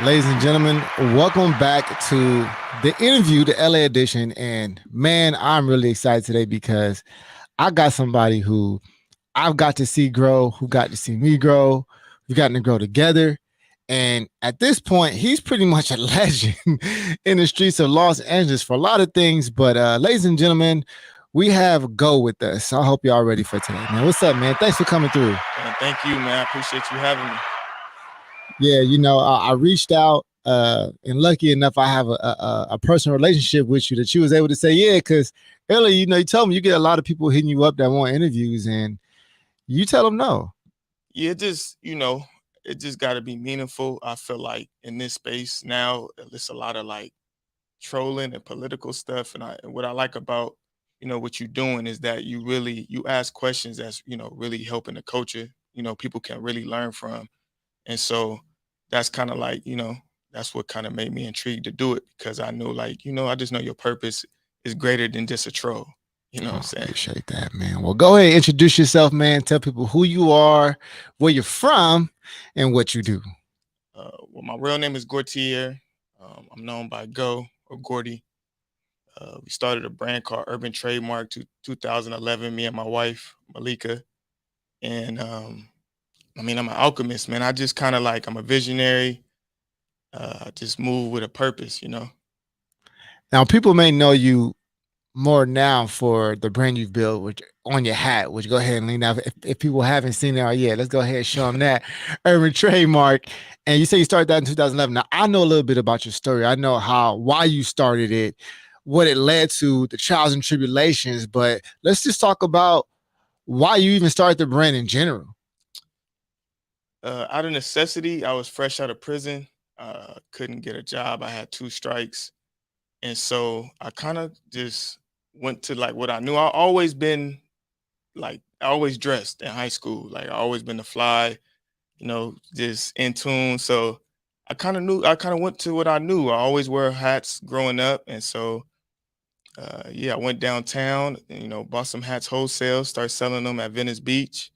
Ladies and gentlemen, welcome back to the interview, the LA edition. And man, I'm really excited today because I got somebody who I've got to see grow, who got to see me grow. We've gotten to grow together. And at this point, he's pretty much a legend in the streets of Los Angeles for a lot of things. But ladies and gentlemen, we have Go with us. I hope y'all ready for today, man. What's up, man? Thanks for coming through. Thank you, man. I appreciate you having me. Yeah, I reached out, and lucky enough, I have a personal relationship with you that you was able to say, yeah, because earlier, you told me you get a lot of people hitting you up that want interviews, and you tell them no. Yeah, it just got to be meaningful. I feel like in this space now, there's a lot of like trolling and political stuff, and what I like about what you're doing is that you ask questions that's really helping the culture. People can really learn from, and so that's kind of like that's what kind of made me intrigued to do it because I know like I just know your purpose is greater than just a troll. You know what I'm Oh, saying? appreciate that, man. Well, go ahead, introduce yourself, man. Tell people who you are, where you're from, and what you do. Well, my real name is Gortier. I'm known by Go or Gordy. We started a brand called Urban Trademark 2011. Me and my wife Malika, and I mean I'm an alchemist, man. I just kind of like I'm a visionary. I just move with a purpose. Now, people may know you more now for the brand you've built, which on your hat, which go ahead and lean out. If people haven't seen it yet, let's go ahead and show them that Urban Trademark. And you say you started that in 2011. Now I know a little bit about your story. I know why you started it, what it led to, the trials and tribulations. But let's just talk about why you even started the brand in general. Out of necessity, I was fresh out of prison. Couldn't get a job. I had two strikes, and so I kind of just went to like what I knew. I always been like I always dressed in high school. Like I always been the fly, just in tune. So I kind of went to what I knew. I always wear hats growing up. And so, yeah, I went downtown, and, bought some hats wholesale, started selling them at Venice Beach.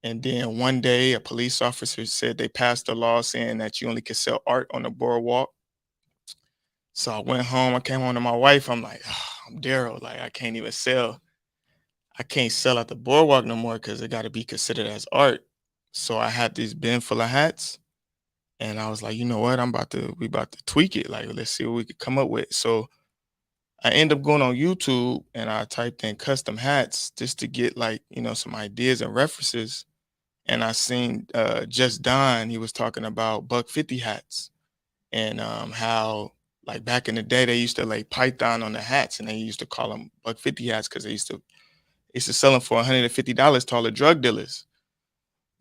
And then one day a police officer said they passed a law saying that you only could sell art on the boardwalk. So I went home, I came home to my wife. I'm like, "Ah, I'm Daryl. Like I can't sell at the boardwalk no more because it got to be considered as art." So I had this bin full of hats, and I was like, you know what? We about to tweak it. Like, let's see what we could come up with. So I ended up going on YouTube and I typed in custom hats just to get like, some ideas and references. And I seen Just Don, he was talking about $1.50 hats and how like back in the day they used to lay python on the hats and they used to call them $1.50 hats because they used to sell them for $150 to all the drug dealers.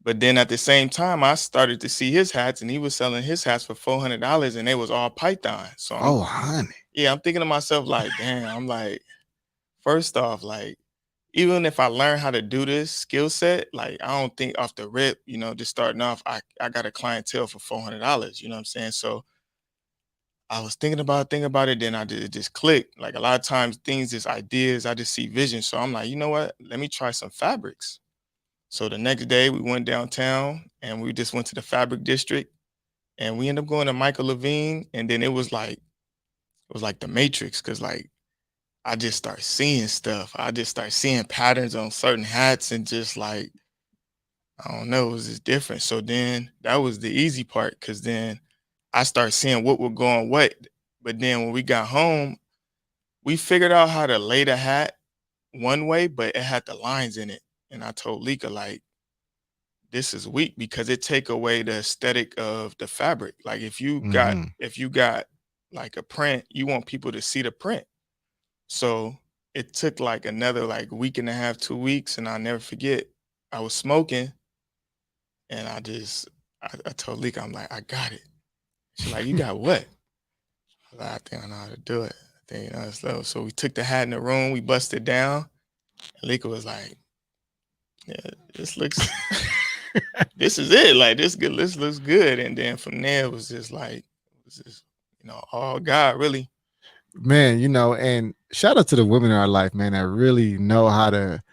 But then at the same time, I started to see his hats, and he was selling his hats for $400, and they was all Python. So Oh, honey. I'm thinking to myself like, damn, I'm like, first off, like, even if I learn how to do this skill set, like, I don't think off the rip, just starting off, I got a clientele for $400. You know what I'm saying? So I was thinking about it, then it just clicked. Like a lot of times, things, just ideas, I just see vision. So I'm like, you know what? Let me try some fabrics. So the next day we went downtown and we just went to the fabric district and we ended up going to Michael Levine. And then it was like the Matrix because like I just start seeing stuff. I just start seeing patterns on certain hats and just like I don't know, it was just different. So then that was the easy part because then I started seeing what would go on what. But then when we got home, we figured out how to lay the hat one way, but it had the lines in it. And I told Lika like this is weak because it take away the aesthetic of the fabric. Like Mm-hmm. if you got like a print, you want people to see the print. So it took like another like week and a half, 2 weeks, and I'll never forget. I was smoking and I told Lika, I'm like, I got it. She's like, you got what? I was like, I think I know how to do it. I think it's low. So we took the hat in the room, we busted down, and Lika was like, yeah, this looks this is it. Like this looks good. And then from there it was just like it was just, all God really. Man, and shout out to the women in our life, man, that really know how to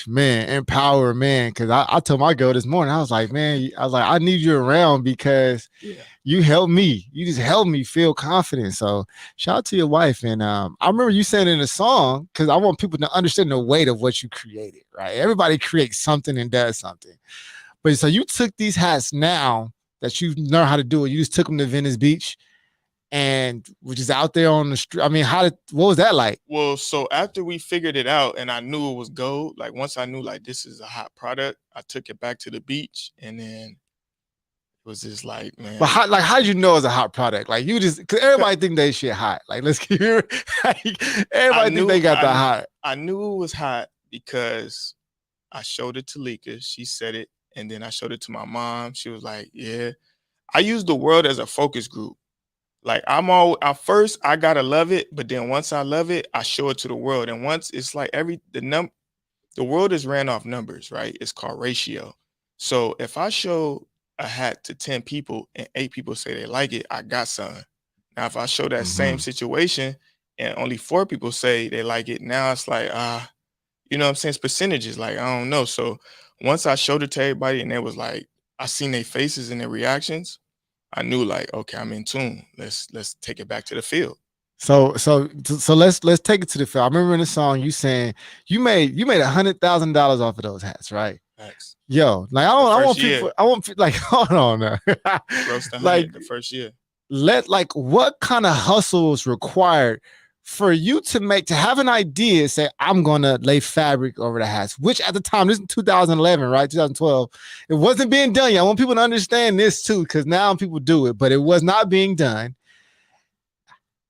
Man, empower, man. Because I told my girl this morning, I was like, man, I need you around because Yeah. you help me. You just help me feel confident. So shout out to your wife. And I remember you saying in a song, because I want people to understand the weight of what you created, right? Everybody creates something and does something. But so you took these hats now that you learned how to do it. You just took them to Venice Beach and which is out there on the street. I mean, what was that like? Well, so after we figured it out and I knew it was gold, like once I knew like this is a hot product, I took it back to the beach and then it was just like, But man, how did you know it's a hot product? Like you just because everybody think they shit hot. Like let's keep it. Like, I everybody think they knew got the I hot. I knew it was hot because I showed it to Lika. She said it, and then I showed it to my mom. She was like, "Yeah." I use the world as a focus group. Like I'm all at first I gotta love it, but then once I love it, I show it to the world. And once it's like the world is ran off numbers, right? It's called ratio. So if I show a hat to 10 people and 8 people say they like it, I got something. Now if I show that same Mm-hmm. situation and only 4 people say they like it, now it's like you know what I'm saying? It's percentages. Like, I don't know. So once I showed it to everybody and it was like, I seen their faces and their reactions, I knew like, okay, I'm in tune. Let's take it back to the field. So let's take it to the field. I remember in the song you saying you made $100,000 off of those hats, right? Thanks. Yo, like The I first want year, people, like hold on now. grossed Like 100 the first year. like what kind of hustle is required for you to have an idea, say I'm gonna lay fabric over the hats, which at the time, this is 2011, right? 2012, it wasn't being done yet. I want people to understand this too, because now people do it, but it was not being done.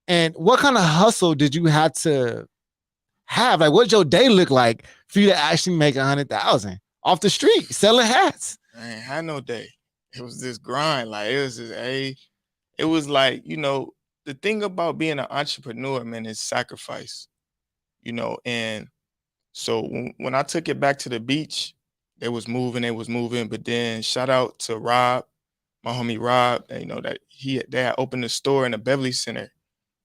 And what kind of hustle did you have to have? Like, what'd your day look like for you to actually make 100,000 off the street selling hats? I ain't had no day. It was this grind. Like it was just it was like, the thing about being an entrepreneur, man, is sacrifice, and so when I took it back to the beach, they was moving. But then shout out to Rob, my homie Rob, and, that they had opened a store in the Beverly Center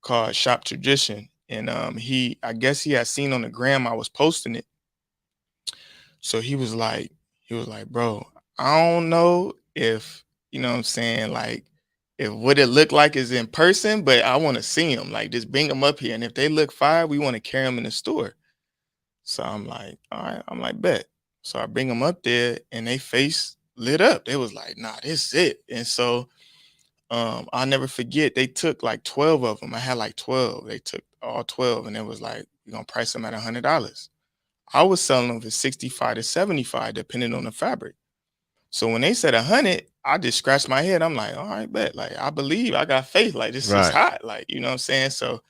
called Shop Tradition. And I guess he had seen on the gram I was posting it. So he was like, bro, I don't know if, you know what I'm saying, like if what it looked like is in person, but I want to see them. Like just bring them up here. And if they look fire, we want to carry them in the store. So I'm like, all right, I'm like, bet. So I bring them up there and they face lit up. They was like, nah, this is it. And so I'll never forget, they took like 12 of them. I had like 12. They took all 12 and it was like, we're gonna price them at $100. I was selling them for 65 to 75, depending on the fabric. So when they said 100, I just scratched my head. I'm like, all right, bet. Like I believe, I got faith. Like this is Right. hot. Like, you know what I'm saying? So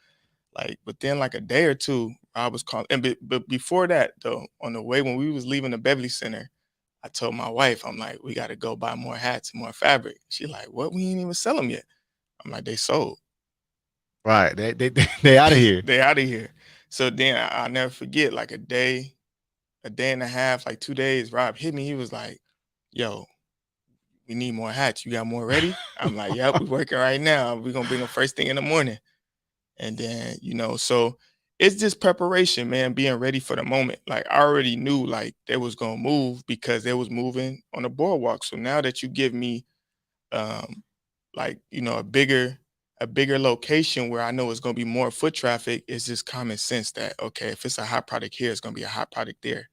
like within like a day or two, I was calling. And but before that, though, on the way when we was leaving the Beverly Center, I told my wife, I'm like, we got to go buy more hats and more fabric. She like, what? We ain't even sell them yet. I'm like, they sold. Right. They out of here. They out of here. So then I'll never forget, like a day and a half, like 2 days, Rob hit me. He was like, yo, we need more hats. You got more ready? I'm like, yep, we working right now. We're gonna bring them first thing in the morning. And then, so it's just preparation, man, being ready for the moment. Like I already knew like they was gonna move because they was moving on the boardwalk. So now that you give me um like, a bigger location where I know it's gonna be more foot traffic, it's just common sense that okay, if it's a hot product here, it's gonna be a hot product there.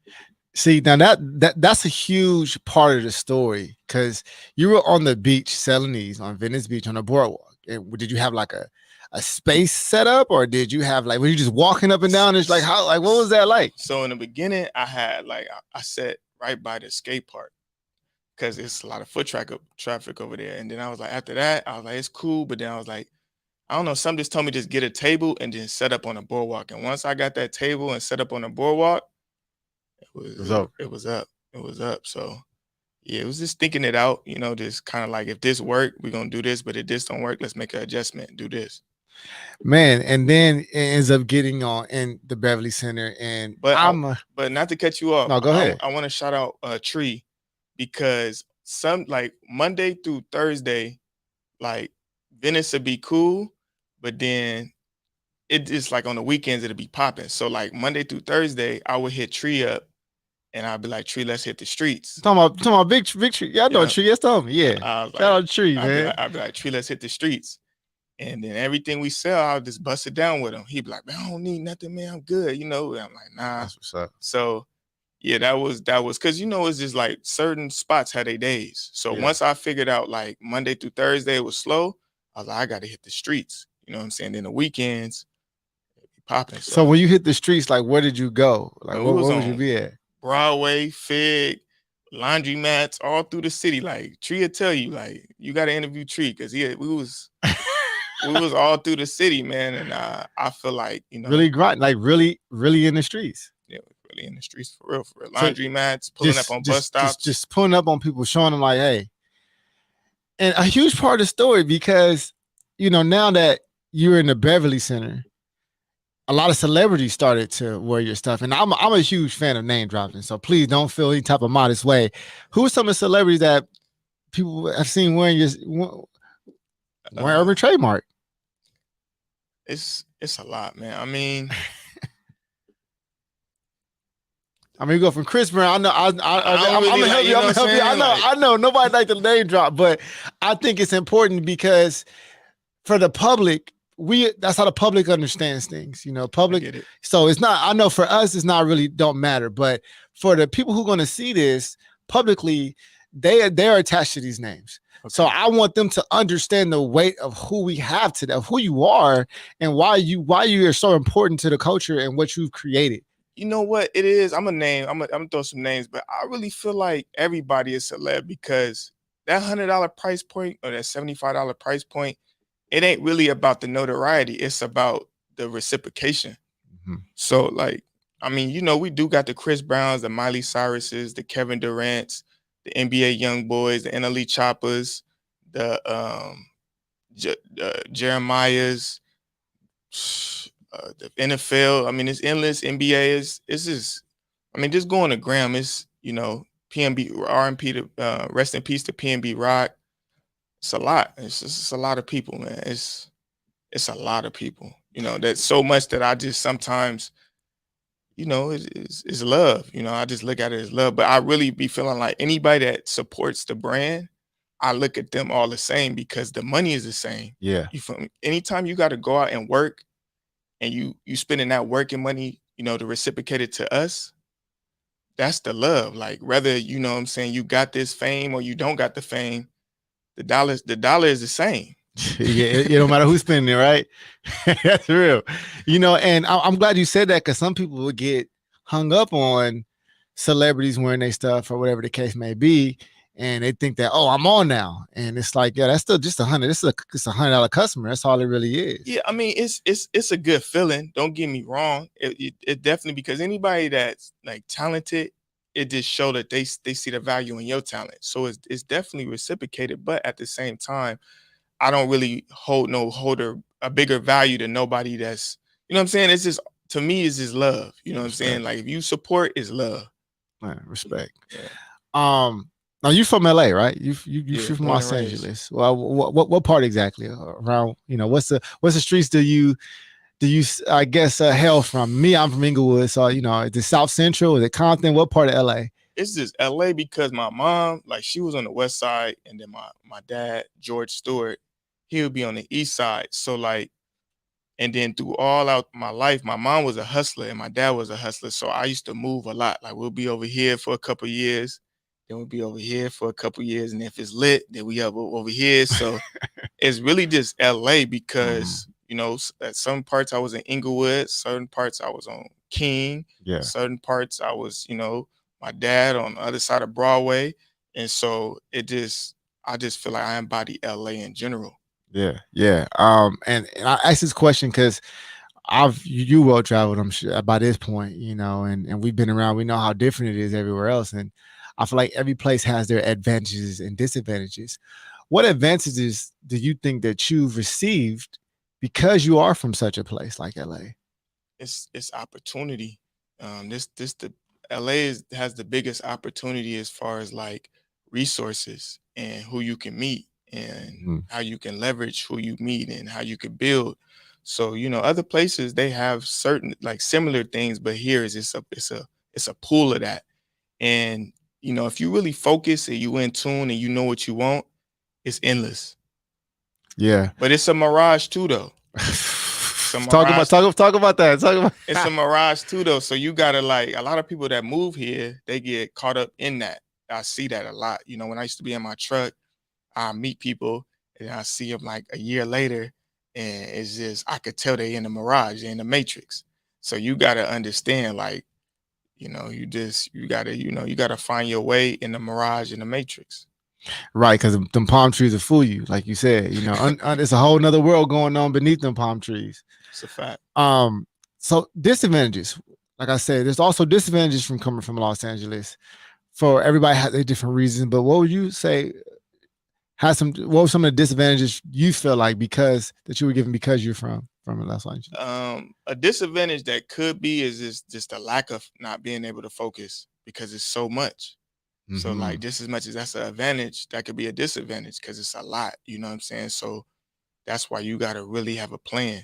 See, now that's a huge part of the story because you were on the beach selling these on Venice Beach on the boardwalk. And did you have like a space set up, or did you have like were you just walking up and down? It's like how like what was that like? So in the beginning, I had like I sat right by the skate park because it's a lot of traffic over there. And then I was like, after that, I was like, it's cool. But then I was like, I don't know, some just told me just get a table and then set up on the boardwalk. And once I got that table and set up on the boardwalk, it was it, So it was up. It was up. So yeah, it was just thinking it out, just kind of like if this worked, we're gonna do this, but if this don't work, let's make an adjustment, do this. man, and then it ends up getting on in the Beverly Center, and But I I'm a but not to cut you off, no, go ahead. I want to shout out Tree because some like Monday through Thursday, like Venice would be cool, but then it's like on the weekends it'll be popping. So like Monday through Thursday, I would hit Tree up and I'd be like, Tree, let's hit the streets. Talking about big tree. Yeah, I know a Yeah. tree. Yes, tell me. Yeah. I was Shout like, out to Tree, man. I'd be like, Tree, let's hit the streets. And then everything we sell, I'll just bust it down with him. He'd be like, man, I don't need nothing, man. I'm good. And I'm like, nah. That's what's up. So yeah, that was because it's just like certain spots had their days. So once I figured out like Monday through Thursday it was slow, I was like, I got to hit the streets. You know what I'm saying? Then the weekends, popping. So when you hit the streets, like where did you go? Like where would you be at? Broadway, Fig, laundromats, all through the city. Like Tree will tell you, like you got to interview Tree because we was all through the city, man. And I feel like really grind, like really in the streets. Yeah, really in the streets for real. Laundromats, pulling up on bus stops, just pulling up on people, showing them like, hey. And a huge part of the story because now that you're in the Beverly Center, a lot of celebrities started to wear your stuff, and I'm a huge fan of name dropping. So please don't feel any type of modest way. Who are some of the celebrities that people have seen wearing Urban Trademark? It's a lot, man. I mean, we go from Chris Brown. I'm gonna help you. I know nobody like the name drop, but I think it's important because for the public, that's how the public understands things, public. So it's not, I know for us, it's not really don't matter, but for the people who are going to see this publicly, they're attached to these names. Okay. So I want them to understand the weight of who we have today, of who you are and why you are so important to the culture and what you've created. You know what it is? I'm gonna throw some names, but I really feel like everybody is celeb because that $100 price point or that $75 price point, it ain't really about the notoriety. It's about the reciprocation. Mm-hmm. So like, I mean, we do got the Chris Browns, the Miley Cyruses, the Kevin Durant's, the NBA young boys, the NLE Choppers, the Jeremiah's, the NFL. I mean, it's endless. NBA it's just, I mean, just going to Graham. It's PNB R&P to rest in peace to PNB Rock. It's a lot. It's a lot of people, man. It's a lot of people. That's so much that I just sometimes, it's love. I just look at it as love. But I really be feeling like anybody that supports the brand, I look at them all the same because the money is the same. Yeah. You feel me? Anytime you got to go out and work and you spending that working money, to reciprocate it to us, that's the love. Like whether, what I'm saying, you got this fame or you don't got the fame, the dollar is the same. Yeah, it don't matter who's spending it, right? That's real. And I'm glad you said that because some people would get hung up on celebrities wearing their stuff or whatever the case may be, and they think that, oh, I'm on now, and it's like, yeah, that's still just $100. It's a $100 customer. That's all it really is. Yeah, I mean, it's a good feeling. Don't get me wrong. It definitely, because anybody that's like talented, it just show that they see the value in your talent. So it's definitely reciprocated. But at the same time, I don't really hold a bigger value to nobody that's, what I'm saying? It's just, to me, it's just love. You know what I'm saying? Like if you support, it's love. Man, respect. Yeah. Now you're from LA, right? You from Los Angeles. Well, what part exactly around? What's the streets do you I guess hail from? Me, I'm from Inglewood, so is it South Central? Is it Compton? What part of LA? It's just LA because my mom, like, she was on the west side, and then my dad, George Stewart, he would be on the east side. So like, and then through all out my life, my mom was a hustler and my dad was a hustler. So I used to move a lot. Like we'll be over here for a couple of years, then we'll be over here for a couple of years, and if it's lit, then we up over here. So it's really just LA because at some parts I was in Inglewood, certain parts I was on King, certain parts I was, my dad on the other side of Broadway. And so I just feel like I embody LA in general. Yeah. And I asked this question because you well traveled, I'm sure, by this point, and we've been around. We know how different it is everywhere else, and I feel like every place has their advantages and disadvantages. What advantages do you think that you've received because you are from such a place like LA? It's opportunity. The LA has the biggest opportunity as far as like resources and who you can meet and how you can leverage who you meet and how you can build. So other places they have certain like similar things, but here is it's a pool of that. And if you really focus and you in tune and you know what you want, it's endless. Yeah. But it's a mirage too, though. It's a talk about mirage. talk about that. Talk about It's a mirage too, though. So you gotta, like, a lot of people that move here, they get caught up in that. I see that a lot. When I used to be in my truck, I meet people and I see them like a year later, and it's just I could tell they in the mirage, they in the matrix. So you gotta understand, like, you gotta find your way in the mirage in the matrix. right, because them palm trees will fool you, like you said. It's a whole nother world going on beneath them palm trees. It's a fact. So disadvantages, like I said, there's also disadvantages from coming from Los Angeles. For everybody has their different reasons, but what would you say what were some of the disadvantages you feel like because that you were given because you're from Los Angeles? A disadvantage that could be is just the lack of not being able to focus because it's so much. So like just as much as that's an advantage, that could be a disadvantage because it's a lot. You know what I'm saying? So that's why you got to really have a plan.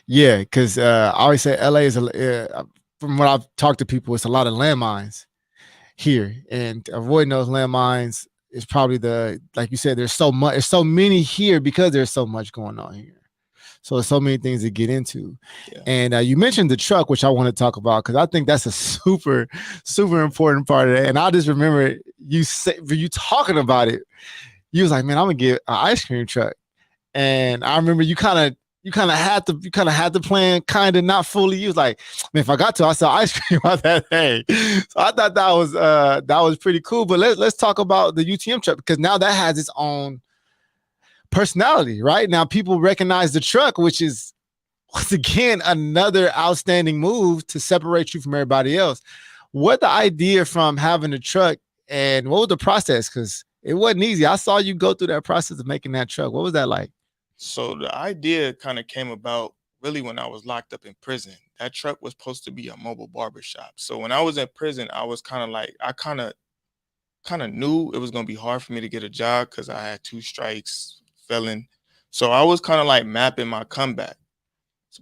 Yeah, because I always say LA is from what I've talked to people, it's a lot of landmines here, and avoiding those landmines is probably like you said, there's so many here because there's so much going on here. So there's so many things to get into. Yeah. And you mentioned the truck, which I want to talk about because I think that's a super, super important part of it. And I just remember you talking about it. You was like, man, I'm gonna get an ice cream truck. And I remember you kind of had the plan kind of not fully. You was like, man, if I got to, I sell ice cream on that day. So I thought that was pretty cool. But let's talk about the UTM truck because now that has its own personality, right? Now people recognize the truck, which is once again another outstanding move to separate you from everybody else. What the idea from having a truck and what was the process? Because it wasn't easy. I saw you go through that process of making that truck. What was that like? So the idea kind of came about really when I was locked up in prison. That truck was supposed to be a mobile barbershop. So when I was in prison, I was kind of like, I kind of knew it was gonna be hard for me to get a job because I had 2 strikes, felon. So I was kind of like mapping my comeback.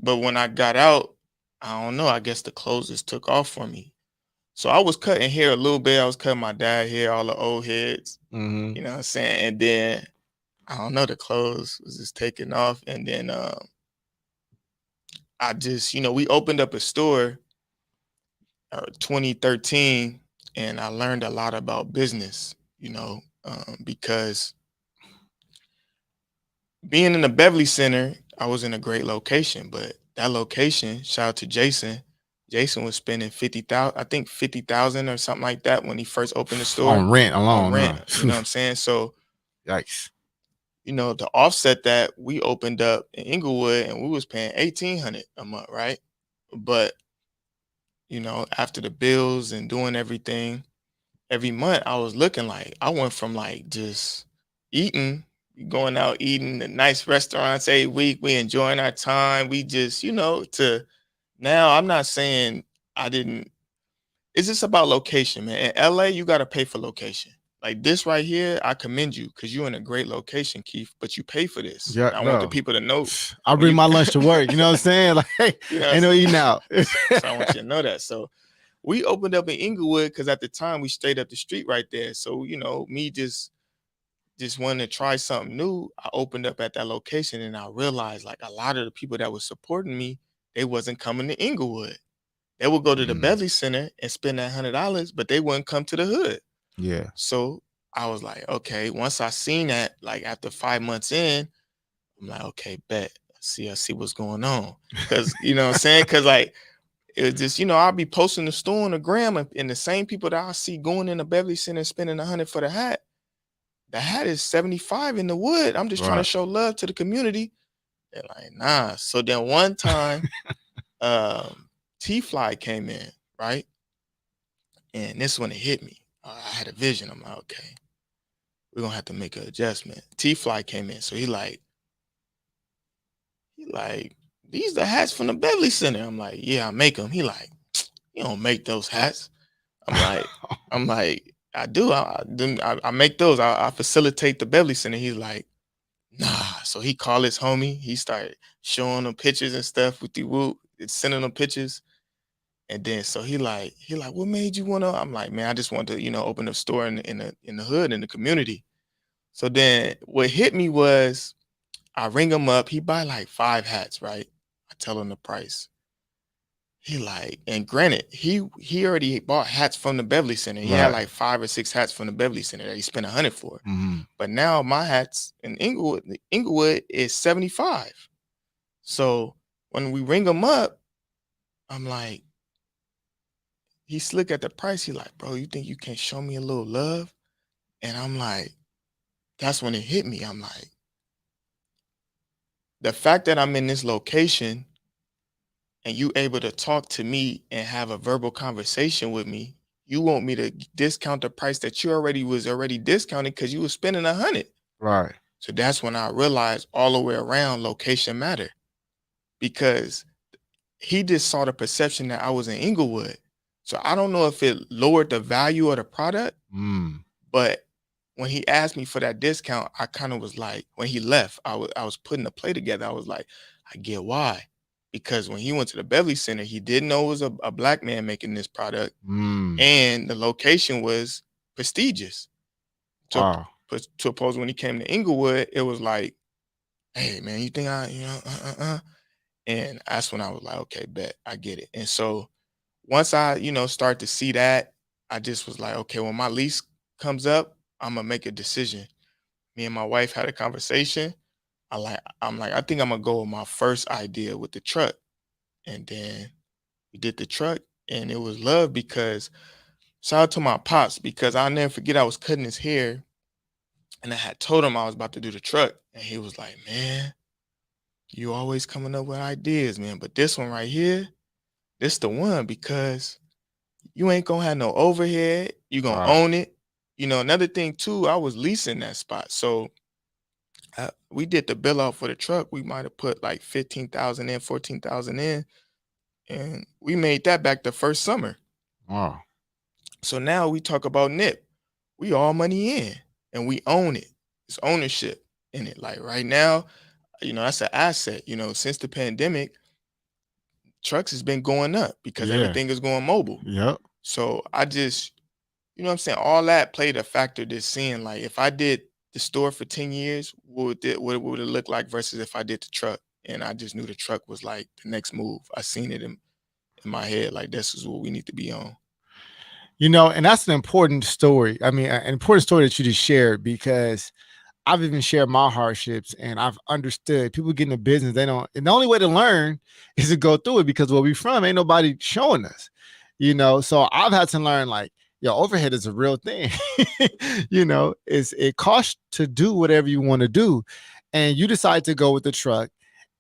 But when I got out, I don't know. I guess the clothes just took off for me. So I was cutting hair a little bit. I was cutting my dad hair, all the old heads. You know what I'm saying? And then I don't know, the clothes was just taking off. And then I just, we opened up a store 2013, and I learned a lot about business, because being in the Beverly Center, I was in a great location, but that location, shout out to Jason. Jason was spending 50,000, I think 50,000 or something like that when he first opened the store On rent on alone, rent. huh? You know what I'm saying? So, Yikes. to offset that, we opened up in Inglewood and we was paying 1,800 a month, right? But after the bills and doing everything, every month I was looking like I went from like just eating, going out eating at nice restaurants every week. We enjoying our time. We just, to now I'm not saying I didn't. It's just about location, man. In LA, you got to pay for location. Like this right here, I commend you because you're in a great location, Keith, but you pay for this. Yeah, And I want the bro. people to know I when bring you, my lunch to work. You know what I'm saying? Like, you know, ain't no eating out. so I want you to know that. So we opened up in Inglewood because at the time we stayed up the street right there. So, me just wanting to try something new, I opened up at that location and I realized like a lot of the people that was supporting me, they wasn't coming to Inglewood. They would go to the Beverly Center and spend that $100, but they wouldn't come to the hood. Yeah. So I was like, okay, once I seen that, like after 5 months in, I'm like, okay, bet. I see what's going on. Cause you know what I'm saying? Cause like it was just, I'll be posting the store on the gram and the same people that I see going in the Beverly Center and spending 100 for the hat. The hat is 75 in the wood. I'm just trying to Right. show love to the community. They're like, nah. So then one time, T-Fly came in, right? And this one it hit me. I had a vision. I'm like, okay, we're gonna have to make an adjustment. T-Fly came in. So he like, these the hats from the Beverly Center. I'm like, yeah, I make them. He like, you don't make those hats. I'm like, I do. I make those. I facilitate the Beverly Center. He's like, nah. So he called his homie. He started showing them pictures and stuff with the whoop, sending them pictures. And then so he like, what made you wanna? I'm like, man, I just wanted to, open a store in the hood in the community. So then what hit me was I ring him up. He buy like 5 hats, right? I tell him the price. He like, and granted, he already bought hats from the Beverly Center. He had Right. like 5 or 6 hats from the Beverly Center that he spent 100 for. Mm-hmm. But now my hats in Inglewood is 75. So when we ring him up, I'm like, he slick at the price. He like, bro, you think you can show me a little love? And I'm like, that's when it hit me. I'm like, the fact that I'm in this location and you able to talk to me and have a verbal conversation with me, you want me to discount the price that you already discounted because you was spending 100. Right. So that's when I realized all the way around location matter, because he just saw the perception that I was in Inglewood. So I don't know if it lowered the value of the product, Mm. but when he asked me for that discount, I kind of was like, when he left, I was putting a play together. I was like, I get why. Because when he went to the Beverly Center, he didn't know it was a black man making this product. Mm. And the location was prestigious. To Wow. to oppose when he came to Inglewood, it was like, hey man, you think and that's when I was like, okay, bet, I get it. And so once I, start to see that, I just was like, okay, when my lease comes up, I'm gonna make a decision. Me and my wife had a conversation. I'm like, I think I'm gonna go with my first idea with the truck. And then we did the truck, and it was love because shout out to my pops, because I'll never forget I was cutting his hair and I had told him I was about to do the truck. And he was like, man, you always coming up with ideas, man. But this one right here, this the one, because you ain't gonna have no overhead. You gonna Right. own it. Another thing too, I was leasing that spot. So we did the bill out for the truck. We might have put like 15,000 in, 14,000 in, and we made that back the first summer. Wow. So now we talk about NIP. We all money in and we own it. It's ownership in it. Like right now, that's an asset. Since the pandemic, trucks has been going up because Yeah. everything is going mobile. Yep. So I just, what I'm saying, all that played a factor to seeing like if I did the store for 10 years, what would it look like versus if I did the truck? And I just knew the truck was like the next move. I seen it in my head, like this is what we need to be on. And that's an important story. I mean, an important story that you just shared, because I've even shared my hardships and I've understood people get in the business. They don't, and the only way to learn is to go through it, because where we from, ain't nobody showing us, So I've had to learn, like, overhead is a real thing. It costs to do whatever you want to do. And you decide to go with the truck.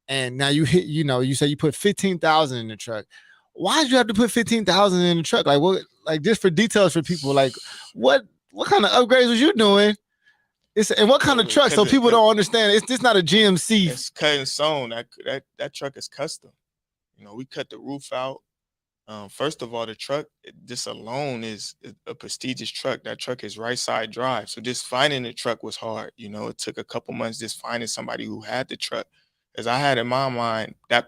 And now you hit, you say you put 15,000 in the truck. Why did you have to put 15,000 in the truck? Like, what, like, just for details for people, like what kind of upgrades was you doing? And what kind of truck? So people Because don't understand. It's just not a GMC. it's cut and sewn. That truck is custom. We cut the roof out. First of all, the truck, this alone is a prestigious truck. That truck is right side drive. So just finding the truck was hard. It took a couple months just finding somebody who had the truck. As I had in my mind that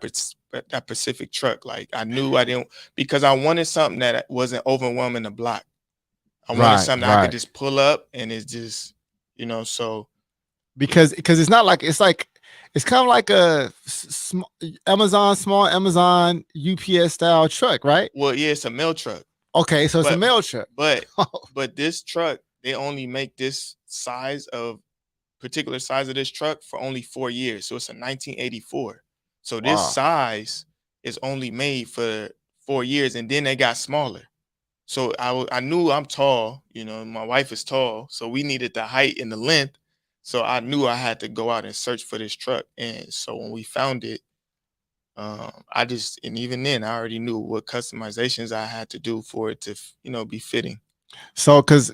Pacific truck. Like I knew I didn't, because I wanted something that wasn't overwhelming the block. I wanted Right, something that I could right. just pull up and it's just, so Because it's not like it's kind of like a small Amazon UPS style truck, right? well, yeah, it's a mail truck. Okay, so it's a But mail truck. but but this truck, they only make this particular size of this truck for only 4 years. So it's a 1984. So this Wow. size is only made for 4 years, and then they got smaller. So I knew I'm tall. My wife is tall, so we needed the height and the length. So I knew I had to go out and search for this truck. And so when we found it, and even then I already knew what customizations I had to do for it to be fitting. So, because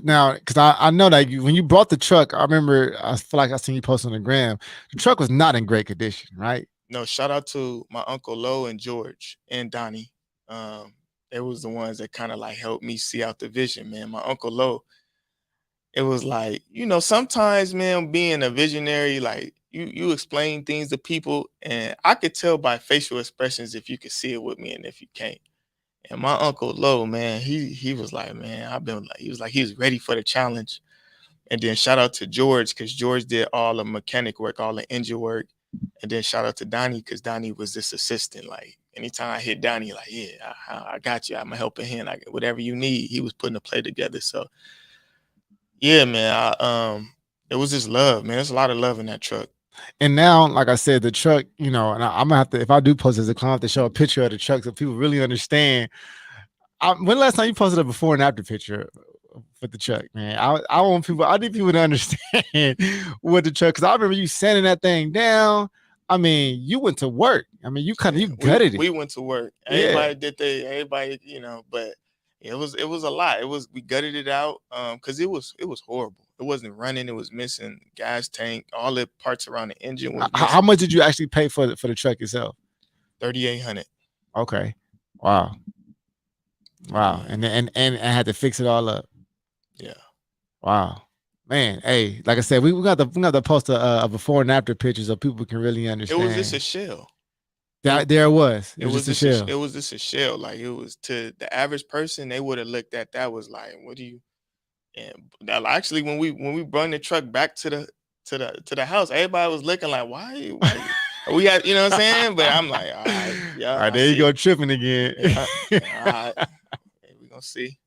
I know that when you brought the truck, I remember, I feel like I seen you post on the gram. The truck was not in great condition, right? No, shout out to my uncle Lo and George and Donnie. Um, they was the ones that kind of like helped me see out the vision, man. My uncle Lo, it was like, sometimes, man, being a visionary, like you explain things to people, and I could tell by facial expressions if you could see it with me and if you can't. And my uncle Low, man, he was like, man, he was ready for the challenge. And then shout out to George, because George did all the mechanic work, all the engine work. And then shout out to Donnie, because Donnie was this assistant. Like anytime I hit Donnie, like, yeah, I got you. I'm a helping hand. Like whatever you need. He was putting the play together. So yeah, man. It was just love, man. There's a lot of love in that truck. And now, like I said, the truck, you know, and I'm gonna have to, if I do post as a client, to show a picture of the truck so people really understand. When last time you posted a before and after picture with the truck, man? I want people, I need people to understand what the truck, because I remember you sanding that thing down. I mean, you went to work. I mean, you gutted We it. went to work. Yeah. Everybody, but it was a lot. We gutted it out because it was horrible. It wasn't running. It was missing gas tank. All the parts around the engine was How missing. much did you actually pay for the truck itself? 3,800. Okay. Wow. Wow. Yeah, And I had to fix it all up. yeah. Wow. Man, hey, like I said, we got to post a before and after picture so people can really It was just a understand. shell. That there it was. It It was was just a just a shell. it was just a shell. Like it was to the average person, they would have looked at that was like, what do you? And actually, when we brought the truck back to the house, everybody was looking like, why we had, you know what I'm saying? But I'm like, all right, All yeah, right, I there you see. go, tripping again. Yeah, yeah, all right. Okay, we gonna see.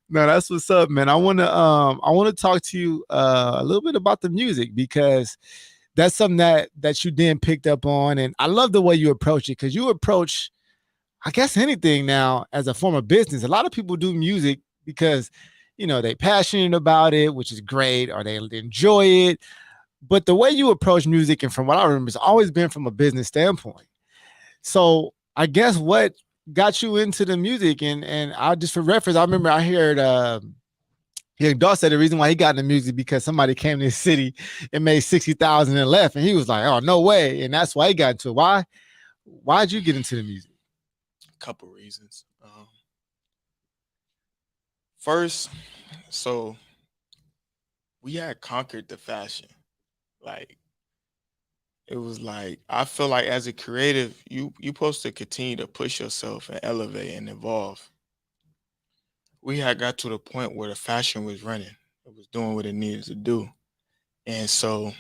No, that's what's up, man. I wanna talk to you a little bit about the music, because that's something that you then picked up on, and I love the way you approach it, because you approach, I guess, anything now as a form of business. A lot of people do music because, you know, they passionate about it, which is great, or they enjoy it. But the way you approach music, and from what I remember, it's always been from a business standpoint. So I guess what got you into the music, and I just, for reference, I remember I heard Dawes said the reason why he got into music because somebody came to the city and made 60,000 and left, and he was like, "Oh, no way!" And that's why he got into it. Why'd you get into the music? A couple reasons. First, so we had conquered the fashion. Like it was like I feel like as a creative, you supposed to continue to push yourself and elevate and evolve. We had got to the point where the fashion was running. It was doing what it needed to do. And so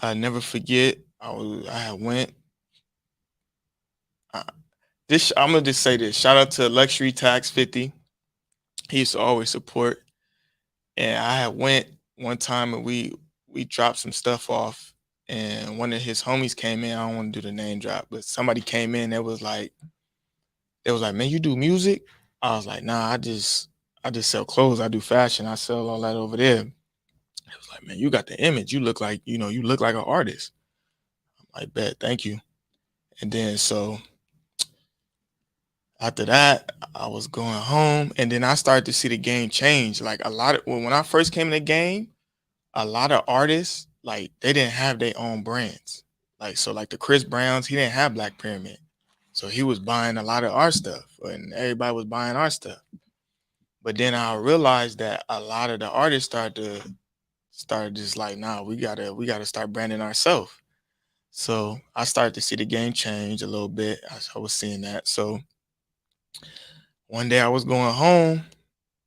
I never forget. I had went. I, I'm gonna just say this. Shout out to Luxury Tax 50. He used to always support. And I had went one time and we dropped some stuff off. And one of his homies came in. I don't want to do the name drop, but somebody came in. They was like, man, you do music? I was like, nah, I just sell clothes. I do fashion. I sell all that over there. It was like, man, you got the image. You look like, you look like an artist. I'm like, bet, thank you. And then so after that, I was going home, and then I started to see the game change. Like a lot of when I first came in the game, a lot of artists like they didn't have their own brands. Like so, like the Chris Browns, he didn't have Black Pyramid, so he was buying a lot of our stuff, and everybody was buying our stuff. But then I realized that a lot of the artists started just like, nah, we gotta start branding ourselves. So I started to see the game change a little bit. I was seeing that. So one day I was going home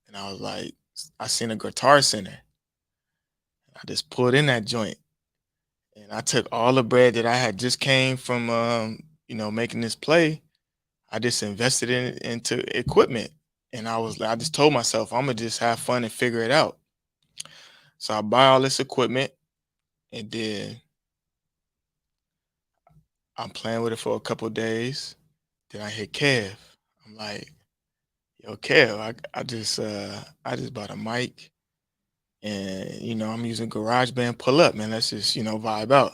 and I was like, I seen a Guitar Center. I just pulled in that joint and I took all the bread that I had just came from, making this play. I just invested into equipment. And I just told myself, I'm gonna just have fun and figure it out. So I buy all this equipment and then I'm playing with it for a couple days. Then I hit Kev. I'm like, yo, Kev, I just bought a mic and I'm using GarageBand. Pull up, man. Let's just vibe out.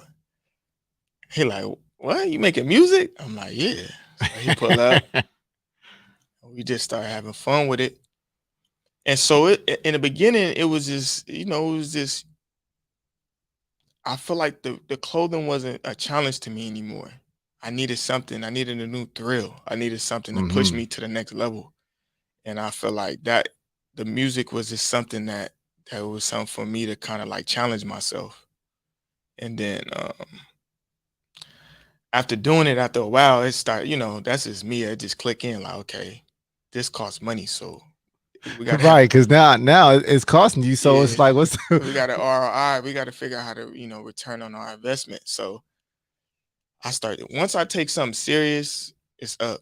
He like, what? You making music? I'm like, yeah. So he pull up. We just started having fun with it. And so in the beginning, it was just, I feel like the clothing wasn't a challenge to me anymore. I needed something. I needed a new thrill. I needed something to push Mm-hmm. me to the next level. And I feel like that the music was just something that was something for me to kind of like challenge myself. And then After doing it after a while, it started, that's just me. It just click in like, okay, this costs money. So we got to have, Right, because now it's costing you. So yeah, it's like, what's we got to ROI. We got to figure out how to, return on our investment. So I started, once I take something serious, it's up.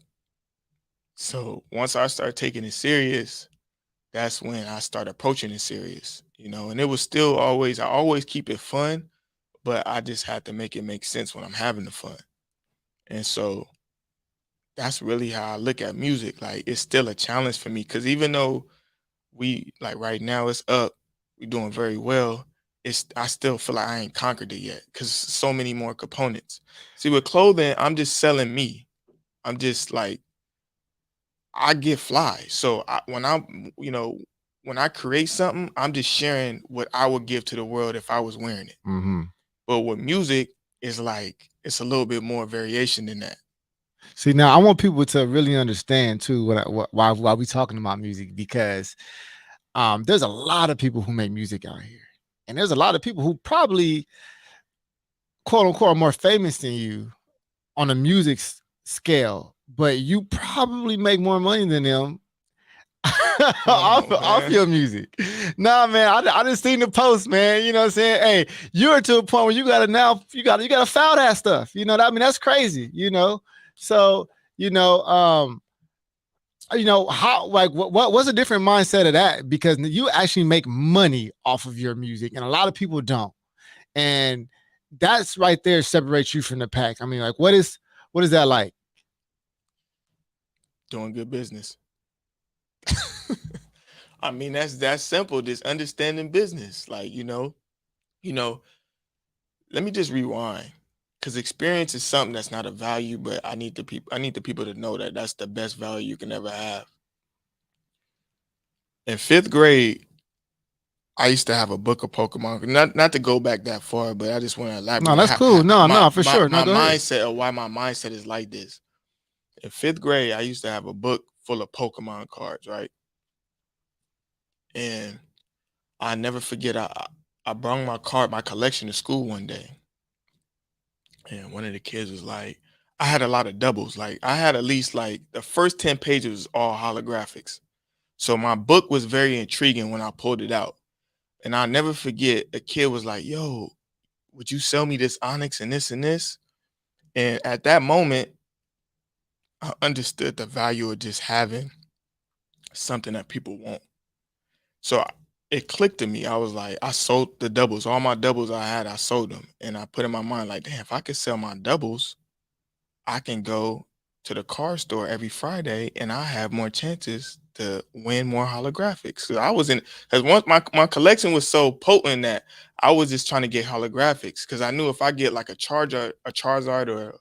So once I start taking it serious, that's when I start approaching it serious, and it was still always, I always keep it fun, but I just had to make it make sense when I'm having the fun. And so that's really how I look at music. Like it's still a challenge for me because even though we like right now it's up, we're doing very well. It's I still feel like I ain't conquered it yet because so many more components. See, with clothing, I'm just selling me. I'm just like I get fly. So when I create something, I'm just sharing what I would give to the world if I was wearing it. hmm But with music, it's like it's a little bit more variation than that. See, now I want people to really understand too why we talking about music, because there's a lot of people who make music out here, and there's a lot of people who probably quote unquote are more famous than you on a music scale, but you probably make more money than them Come on, off man. your music. Nah, man, I just seen the post, man. You know what I'm saying? Hey, you're to a point where you gotta now you gotta foul that stuff. You know that I mean that's crazy, you know. So, you know, how like what's a different mindset of that? Because you actually make money off of your music, and a lot of people don't. And that's right there separates you from the pack. I mean, like what is that like? Doing good business. I mean, that's simple. Just understanding business. Like, you know, let me just rewind. Because experience is something that's not a value, but I need the people to know that that's the best value you can ever have. In fifth grade, I used to have a book of Pokemon. Not to go back that far, but I just want to No, elaborate that's cool. No, my, no, for my sure. No, my go ahead. mindset of why my mindset is like this. In fifth grade, I used to have a book full of Pokemon cards, right? And I never forget. I brought my collection to school one day, and one of the kids was like, I had a lot of doubles. Like I had at least like the first 10 pages was all holographics. So my book was very intriguing when I pulled it out. And I'll never forget a kid was like, yo, would you sell me this Onyx and this and this? And at that moment, I understood the value of just having something that people want. So it clicked to me. I was like, I sold the doubles. All my doubles I had, I sold them. And I put in my mind, like, damn, if I could sell my doubles, I can go to the car store every Friday and I have more chances to win more holographics. So I was in because once my collection was so potent that I was just trying to get holographics because I knew if I get like a Charizard or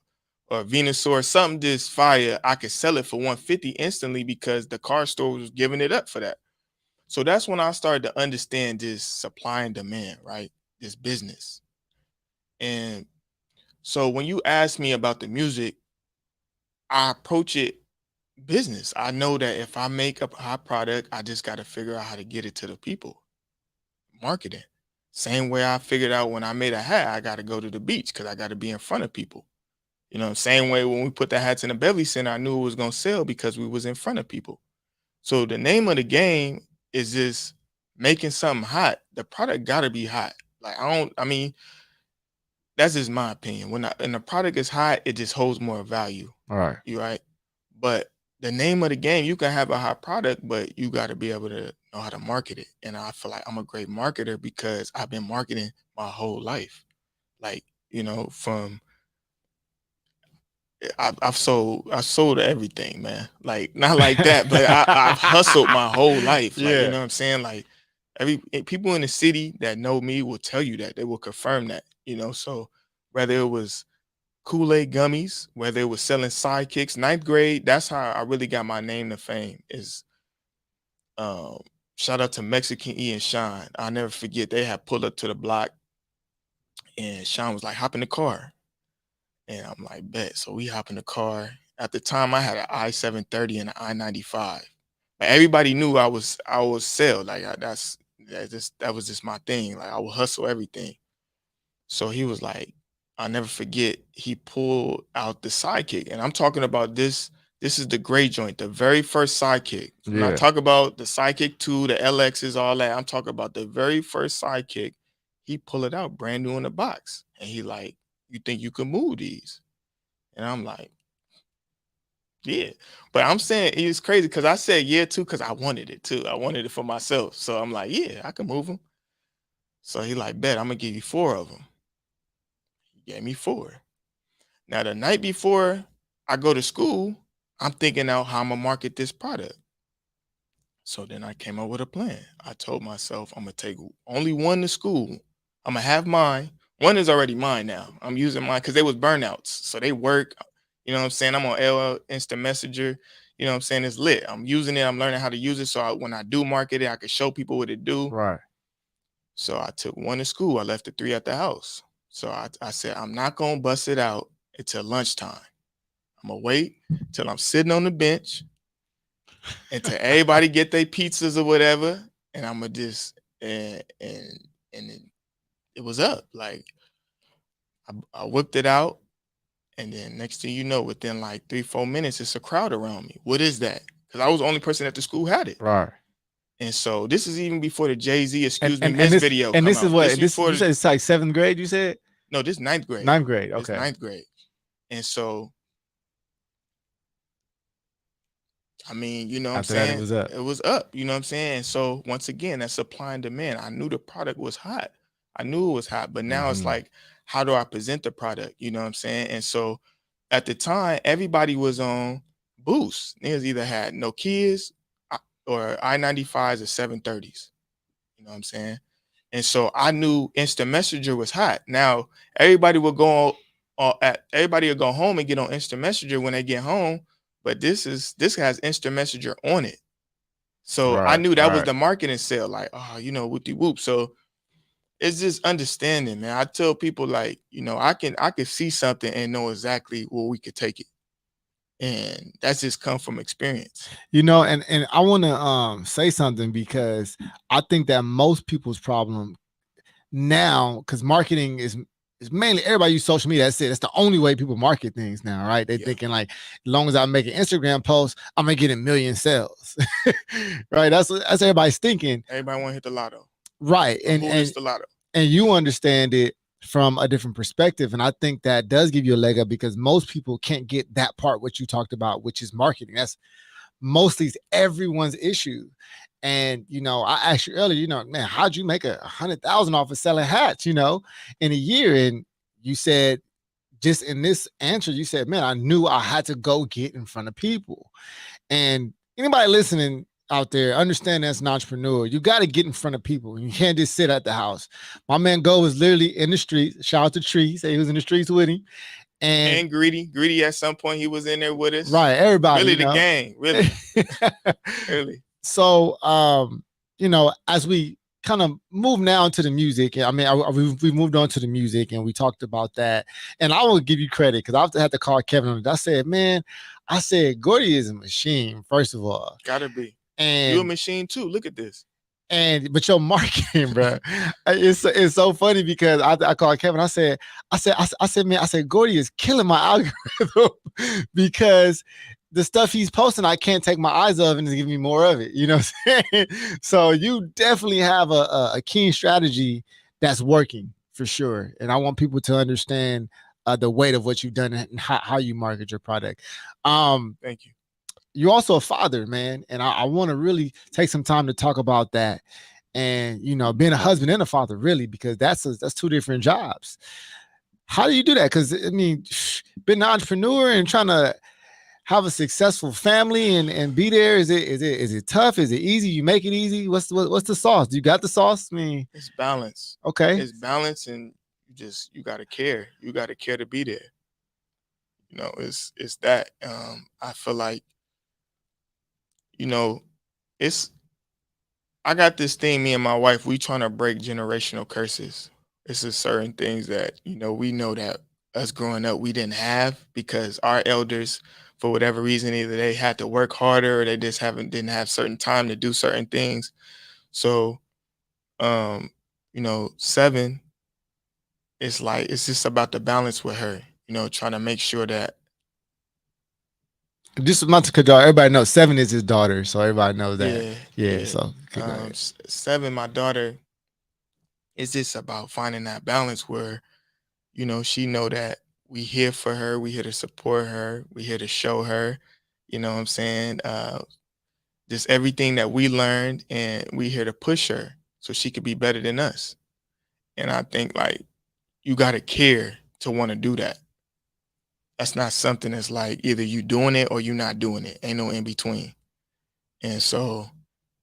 a Venusaur, something just fire, I could sell it for 150 instantly because the car store was giving it up for that. So that's when I started to understand this supply and demand, right? This business. And so when you ask me about the music, I approach it business. I know that if I make a hot product, I just got to figure out how to get it to the people. Marketing. Same way I figured out when I made a hat, I got to go to the beach because I got to be in front of people. Same way when we put the hats in the Beverly Center, I knew it was gonna sell because we was in front of people. So the name of the game is just making something hot. The product gotta be hot. Like I mean, that's just my opinion. When the product is hot, it just holds more value. All right. You right. But the name of the game, you can have a hot product, but you got to be able to know how to market it. And I feel like I'm a great marketer because I've been marketing my whole life. Like, from I sold everything, man. Like not like that, but I've hustled my whole life. Like, you Yeah. know what I'm saying? Like people in the city that know me will tell you that. They will confirm that. So whether it was Kool-Aid gummies, whether it was selling sidekicks, ninth grade, that's how I really got my name to fame. Is um shout out to Mexican E and Sean. I'll never forget they had pulled up to the block and Sean was like, hop in the car. And I'm like, bet. So we hop in the car. At the time, I had an I-730 and an I-95. But everybody knew I was sell. Like that was just my thing. Like I would hustle everything. So he was like, I'll never forget, he pulled out the sidekick. And I'm talking about this. This is the gray joint, the very first sidekick. When I Yeah. talk about the sidekick 2, the LXs, all that, I'm talking about the very first sidekick. He pulled it out brand new in the box. And he like, you think you can move these? And I'm like, yeah. But I'm saying it was crazy because I said yeah too, because I wanted it too. I wanted it for myself. So I'm like, yeah, I can move them. So he like, bet I'm gonna give you 4 of them. He gave me 4. Now the night before I go to school, I'm thinking out how I'm gonna market this product. So then I came up with a plan. I told myself I'm gonna take only one to school. I'm gonna have mine. One is already mine now. I'm using mine because they was burnouts. So they work. You know what I'm saying? I'm on LL Instant Messenger. You know what I'm saying? It's lit. I'm using it. I'm learning how to use it. So when I do market it, I can show people what it do. Right. So I took one to school. I left the 3 at the house. So I said, I'm not gonna bust it out until lunchtime. I'm gonna wait till I'm sitting on the bench until everybody get their pizzas or whatever, and I'm gonna just and it was up. Like I whipped it out, and then next thing you know, within like 3-4 minutes, it's a crowd around me. What is that? Because I was the only person at the school had it. Right. And so this is even before the Jay-Z And "Excuse Me, and, Miss" and this video and come this is out. what This this before you said it's like 7th grade, you said? no, this ninth grade. 9th grade. This Okay. ninth grade. And so I mean, you know what I'm After that, it saying? was up. It was up, you know what I'm saying? And so once again, that supply and demand. I knew the product was hot. I knew it was hot, but now it's Mhm. like, how do I present the product? You know what I'm saying? And so at the time, everybody was on Boost. Niggas either had Nokias or I-95s or 730s. You know what I'm saying? And so I knew Instant Messenger was hot. Now everybody would go everybody would go home and get on Instant Messenger when they get home, but this has Instant Messenger on it. So I Right. knew that was Right. the marketing sale, like, oh, you know, whoopty whoop. So it's just understanding, man. I tell people like, you know, I can see something and know exactly where we could take it. And that's just come from experience. You know, and I want to say something because I think that most people's problem now, because marketing is mainly everybody use social media. That's it. That's the only way people market things now, right? They Yeah. thinking like, as long as I make an Instagram post, I'm gonna get a million sales, right? That's everybody's thinking, Everybody want to hit the lotto. right? Who hits the lotto? And you understand it from a different perspective, and I think that does give you a leg up because most people can't get that part what you talked about, which is marketing. That's mostly everyone's issue. And you know, I asked you earlier, you know, man, how'd you make 100,000 off of selling hats, you know, in a year? And you said, just in this answer, you said, man, I knew I had to go get in front of people. And anybody listening out there, understand as an entrepreneur, you got to get in front of people. You can't just sit at the house. My man Go was literally in the streets. Shout out to Tree, say he was in the streets with him. And Greedy at some point he was in there with us. Right, everybody, Really you the know? gang, really. Really. So, you know, as we kind of move now into the music, I mean, we moved on to the music and we talked about that. And I will give you credit because I had to call Kevin on it. I said, man, Gordy is a machine, first of all. Gotta be. And you a machine too. Look at this. But your marketing, bro, it's so funny because I called Kevin. I said, man, Gordy is killing my algorithm because the stuff he's posting, I can't take my eyes off and it's giving me more of it. You know what I'm saying? So you definitely have a keen strategy that's working for sure. And I want people to understand the weight of what you've done and how you market your product. Thank you. You're also a father, man. And I want to really take some time to talk about that. And, you know, being a husband and a father, really, because that's 2 different jobs. How do you do that? Because, I mean, being an entrepreneur and trying to have a successful family and be there, is it tough? Is it easy? You make it easy? What's the sauce? Do you got the sauce? I mean, it's balance. Okay. It's balance, and you got to care. You got to care to be there. You know, it's that. I feel like, you know, I got this thing, me and my wife, we trying to break generational curses. It's just certain things that, you know, we know that us growing up, we didn't have because our elders, for whatever reason, either they had to work harder or they just didn't have certain time to do certain things. So, you know, 7 it's like it's just about the balance with her, trying to make sure that. Just not to cut you off, everybody knows Seven is his daughter, so everybody knows that. Yeah, Yeah, yeah. so go ahead. Seven, my daughter, it's just about finding that balance where, she know that we here for her, we here to support her, we here to show her, what I'm saying, just everything that we learned, and we here to push her so she could be better than us. And I think like you got to care to want to do that. That's not something that's like either you doing it or you not doing it. Ain't no in between. And so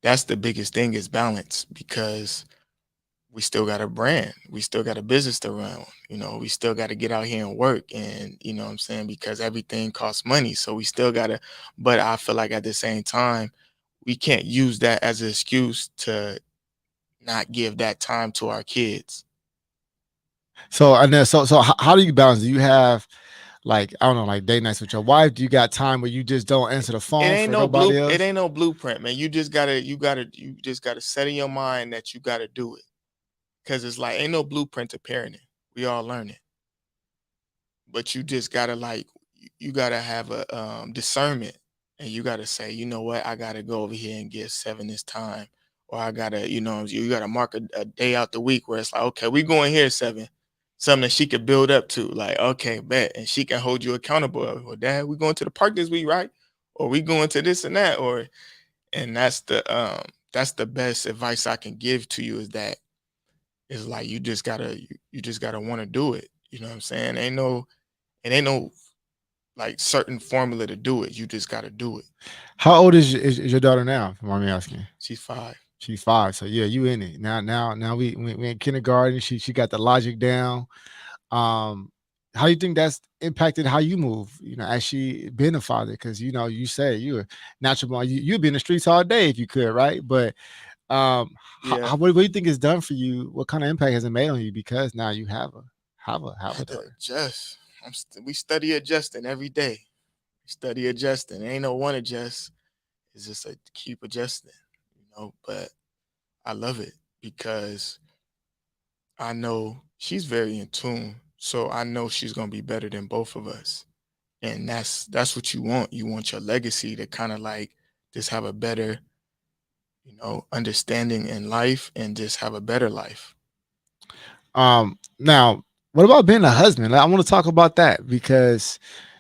that's the biggest thing is balance, because we still got a brand. We still got a business to run. We still got to get out here and work. And what I'm saying, because everything costs money. So we still got to, but I feel like at the same time, we can't use that as an excuse to not give that time to our kids. So and then so how do you balance? Do you have like I don't know, like date nights with your wife? Do you got time where you just don't answer the It phone ain't for no nobody it else? ain't no blueprint, man. You just gotta set in your mind that you gotta do it. Cause it's like ain't no blueprint to parenting. We all learn it. But you just gotta like you gotta have a discernment, and you gotta say, you know what, I gotta go over here and get Seven this time. Or I gotta, you gotta mark a day out the week where it's like, okay, we going here, Seven. Something that she could build up to, like, okay, bet. And she can hold you accountable. Well, Dad, we going to the park this week, right? Or we going to this and that, or and that's the best advice I can give to you, is that it's like you just gotta want to do it. You know what I'm saying? It ain't no like certain formula to do it. You just gotta do it. How old is your daughter now? If you mind me asking. She's 5. She's 5. So yeah, you in it. Now we in kindergarten. She got the logic down. Um, how do you think that's impacted how you move, as she being a father? Because you say you're natural born, you'd be in the streets all day if you could, right? But Yeah. what do you think it's done for you? What kind of impact has it made on you? Because now you I have a had to daughter. adjust. We study adjusting every day. We study adjusting. Ain't no one adjust. It's just a keep adjusting. But I love it because I know she's very in tune. So I know she's gonna be better than both of us. And that's what you want. You want your legacy to kind of like just have a better, understanding in life, and just have a better life. Now, what about being a husband? Like, I want to talk about that because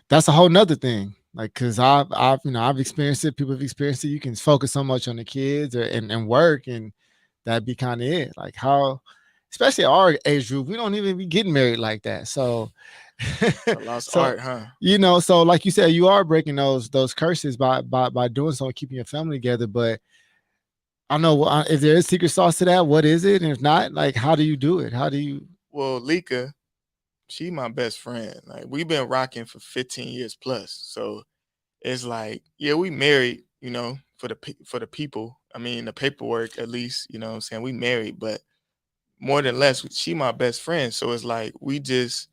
that's a whole nother thing. Like, cause I've experienced it. People have experienced it. You can focus so much on the kids and work, and that'd be kind of it. Like how, especially our age group, we don't even be getting married like that. So, It's a lost so art, huh? so like you said, you are breaking those curses by doing so and keeping your family together. But I don't know if there is secret sauce to that. What is it? And if not, like, how do you do it? How do you? Well, Lika, she my best friend. Like we've been rocking for 15 years plus. So it's like, yeah, we married, for the people. I mean, the paperwork at least, what I'm saying, we married, but more than less, she my best friend. So it's like we just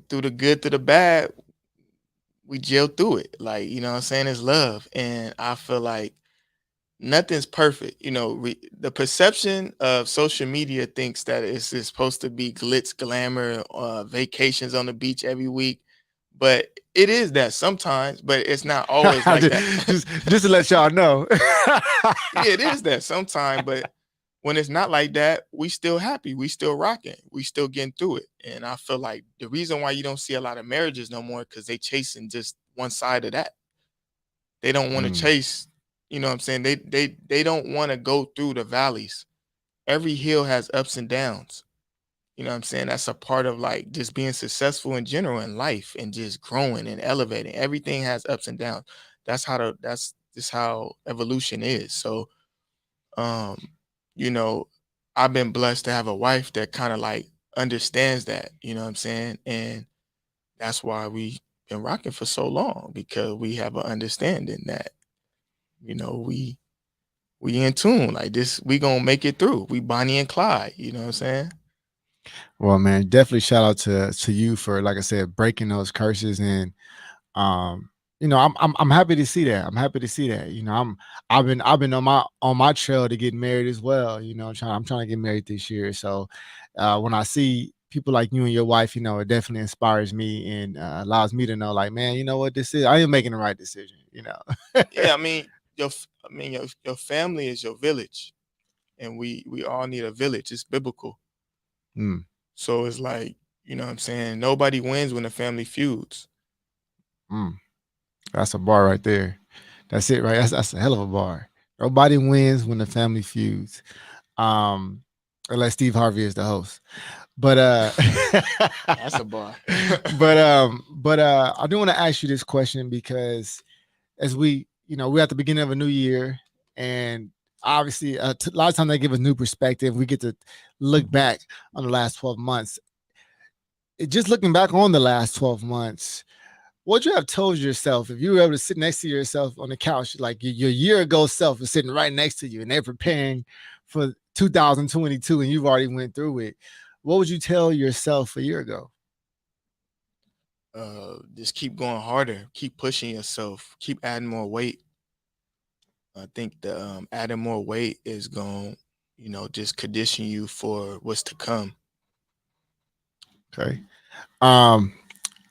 through the good, through the bad, we gel through it. Like, what I'm saying, it's love. And I feel like nothing's perfect. The perception of social media thinks that it's supposed to be glitz, glamour, vacations on the beach every week. But it is that sometimes, but it's not always like that. just to let y'all know. Yeah, it is that sometimes, but when it's not like that, we still happy. We still rocking. We still getting through it. And I feel like the reason why you don't see a lot of marriages no more, because they chasing just one side of that. They don't want to Mm. chase, what I'm saying? They don't want to go through the valleys. Every hill has ups and downs. You know what I'm saying? That's a part of like just being successful in general in life, and just growing and elevating. Everything has ups and downs. That's just how evolution is. So um, you know, I've been blessed to have a wife that kind of like understands that, you know what I'm saying? And that's why we been rocking for so long, because we have an understanding that, we in tune. Like this, we gonna make it through. We Bonnie and Clyde, you know what I'm saying? Well, man, definitely shout out to you for, like I said, breaking those curses and I'm happy to see that. I'm happy to see that. I've been on my trail to get married as well. I'm trying to get married this year. So when I see people like you and your wife, it definitely inspires me and allows me to know, like, man, you know what this is. I am making the right decision. Yeah, I mean, your family is your village, and we all need a village. It's biblical. Mm, So it's like, you know what I'm saying? Nobody wins when the family feuds. mm. That's a bar right there. That's it, right? That's a hell of a bar. Nobody wins when the family feuds. Um, unless Steve Harvey is the host. But That's a bar. I do want to ask you this question because as we're at the beginning of a new year, and obviously a lot of times they give us new perspective. We get to look back on the last 12 months. Just looking back on the last 12 months, what you have told yourself if you were able to sit next to yourself on the couch, like your year ago self is sitting right next to you and they're preparing for 2022 and you've already went through it, what would you tell yourself a year ago? Just keep going harder, keep pushing yourself, keep adding more weight. I think the adding more weight is going, just condition you for what's to come. Okay. Um,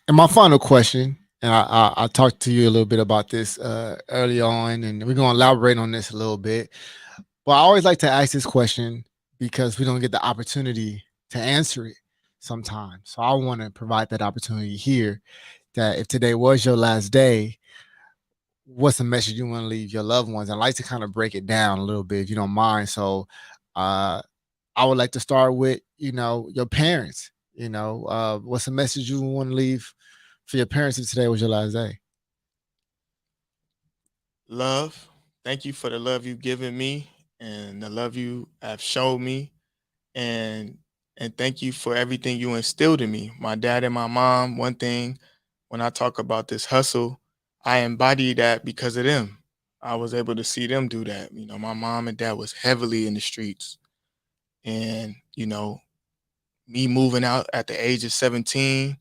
and my final question, and I talked to you a little bit about this early on, and we're going to elaborate on this a little bit. But I always like to ask this question because we don't get the opportunity to answer it sometimes. So I want to provide that opportunity here. That if today was your last day, what's the message you want to leave your loved ones? I'd like to kind of break it down a little bit, if you don't mind. So, uh, I would like to start with, your parents. What's the message you want to leave for your parents if today was your last day? Love. Thank you for the love you've given me and the love you have shown me, and thank you for everything you instilled in me. My dad and my mom, one thing when I talk about this hustle, I embody that because of them. I was able to see them do that. My mom and dad was heavily in the streets, and me moving out at the age of 17,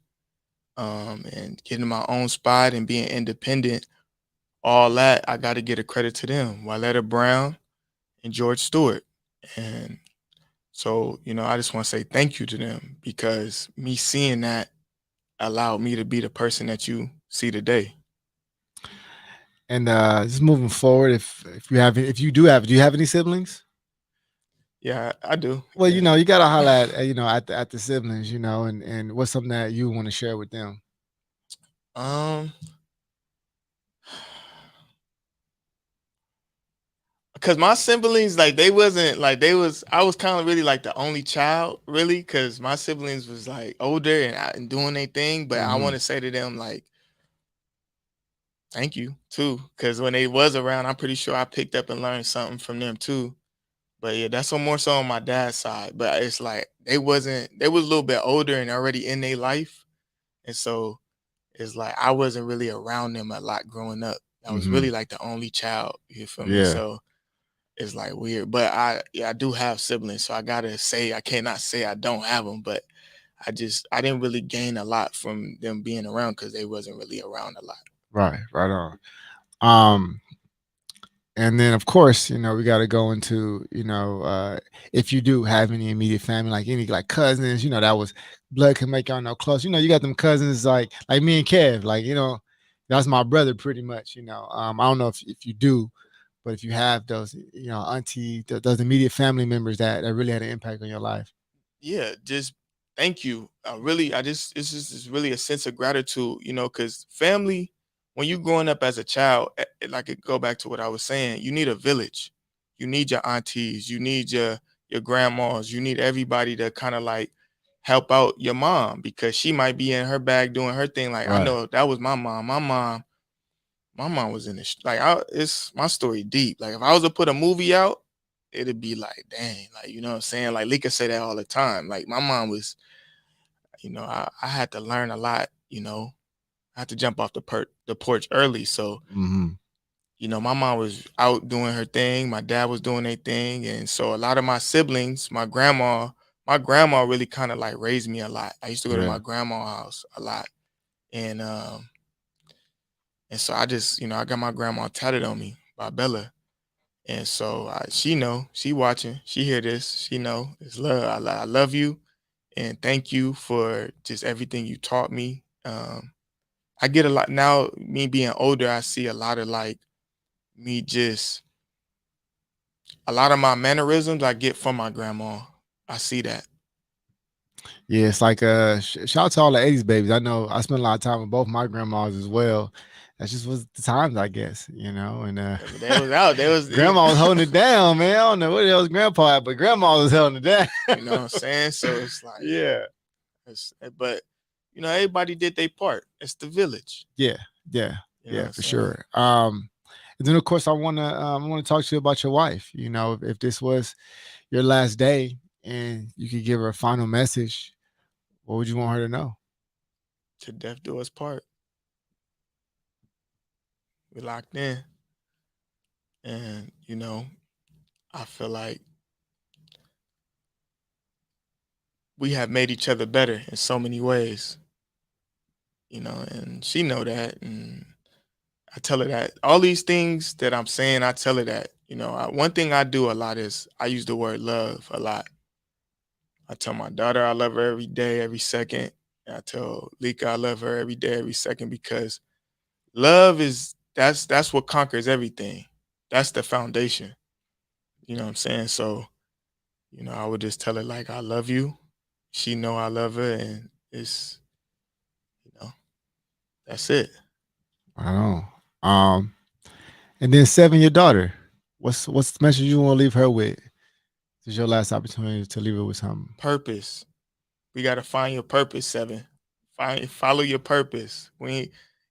and getting my own spot and being independent, all that I got to get a credit to them, Wyletta Brown and George Stewart. And so, I just want to say thank you to them because me seeing that allowed me to be the person that you see today. And just moving forward, if you have any siblings? Yeah, I do. Well, Yeah. you gotta holler at at the siblings, and what's something that you want to share with them? Um, because my siblings, like, they wasn't like I was kind of really like the only child, really, because my siblings was like older and doing their thing. But I want Mm-hmm. to say to them, like, thank you too, because when they was around, I'm pretty sure I picked up and learned something from them too. But yeah, that's more so on my dad's side. But it's like they was a little bit older and already in their life. And so it's like I wasn't really around them a lot growing up. I was Mm-hmm. really like the only child, you feel me? Yeah. So it's like weird. But I do have siblings, so I gotta say I cannot say I don't have them, but I didn't really gain a lot from them being around because they wasn't really around a lot. Right. Right on. Um, and then of course, we got to go into, if you do have any immediate family, like any like cousins, that was blood can make y'all know close. You got them cousins like me and Kev, like that's my brother pretty much. I don't know if you do, but if you have those, auntie, those immediate family members that really had an impact on your life. Yeah, just thank you. I just it's really a sense of gratitude, because family, when you growing up as a child, like it go back to what I was saying, you need a village. You need your aunties, you need your grandmas, you need everybody to kind of like help out your mom because she might be in her bag doing her thing. Like I Right. know that was my mom. My mom was in this like it's my story deep. Like if I was to put a movie out, it'd be like, dang, like you know what I'm saying? Like Lika say that all the time. Like my mom was, I had to learn a lot, I had to jump off the porch early. So, Mm-hmm. my mom was out doing her thing, my dad was doing their thing. And so a lot of my siblings, my grandma really kind of like raised me a lot. I used to go to Yeah. my grandma's house a lot. And And so I just, I got my grandma tatted on me by Bella. And so she know, she watching, she hear this, she know it's love. I love you, and thank you for just everything you taught me. I get a lot now. Me being older, I see a lot of like me just a lot of my mannerisms I get from my grandma. I see that. Yeah, it's like shout out to all the '80s babies. I know I spent a lot of time with both my grandmas as well. That just was the times, I guess, and I mean, they was out. They was, grandma was holding it down, man. I don't know what else grandpa at, but grandma was holding it down. you know what I'm saying? So it's like, Yeah. but everybody did their part. It's the village. Yeah, yeah, You know what yeah, I'm for saying? sure. And then of course I want to talk to you about your wife. If this was your last day and you could give her a final message, what would you want her to know? To death do us part. We locked in, and I feel like we have made each other better in so many ways. And she know that, and I tell her that all these things that I'm saying, I tell her that. One thing I do a lot is I use the word love a lot. I tell my daughter I love her every day, every second. And I tell Lika I love her every day, every second, because love is that's what conquers everything. That's the foundation. You know what I'm saying? So, I would just tell her like I love you. She know I love her, and you know, that's it. I don't know. And then Seven, your daughter. What's the message you want to leave her with? This is your last opportunity to leave her with something. Purpose. We gotta find your purpose, Seven. Follow your purpose.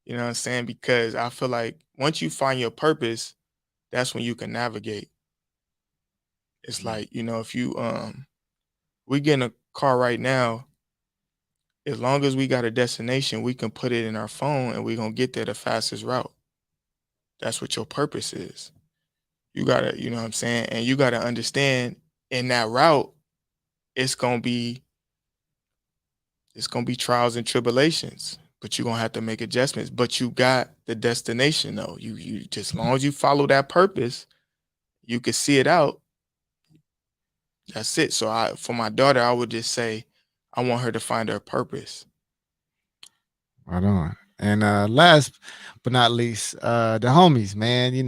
You know what I'm saying? Because I feel like once you find your purpose, that's when you can navigate. It's Mm. like, if you we get in a car right now, as long as we got a destination, we can put it in our phone and we're gonna get there the fastest route. That's what your purpose is. You gotta, you know what I'm saying? And you gotta understand in that route, it's gonna be it's gonna be trials and tribulations, but you're gonna have to make adjustments. But you got the destination though. You just as long as you follow that purpose, you can see it out. That's it. So for my daughter, I would just say I want her to find her purpose. Right on. And last but not least, the homies, man, we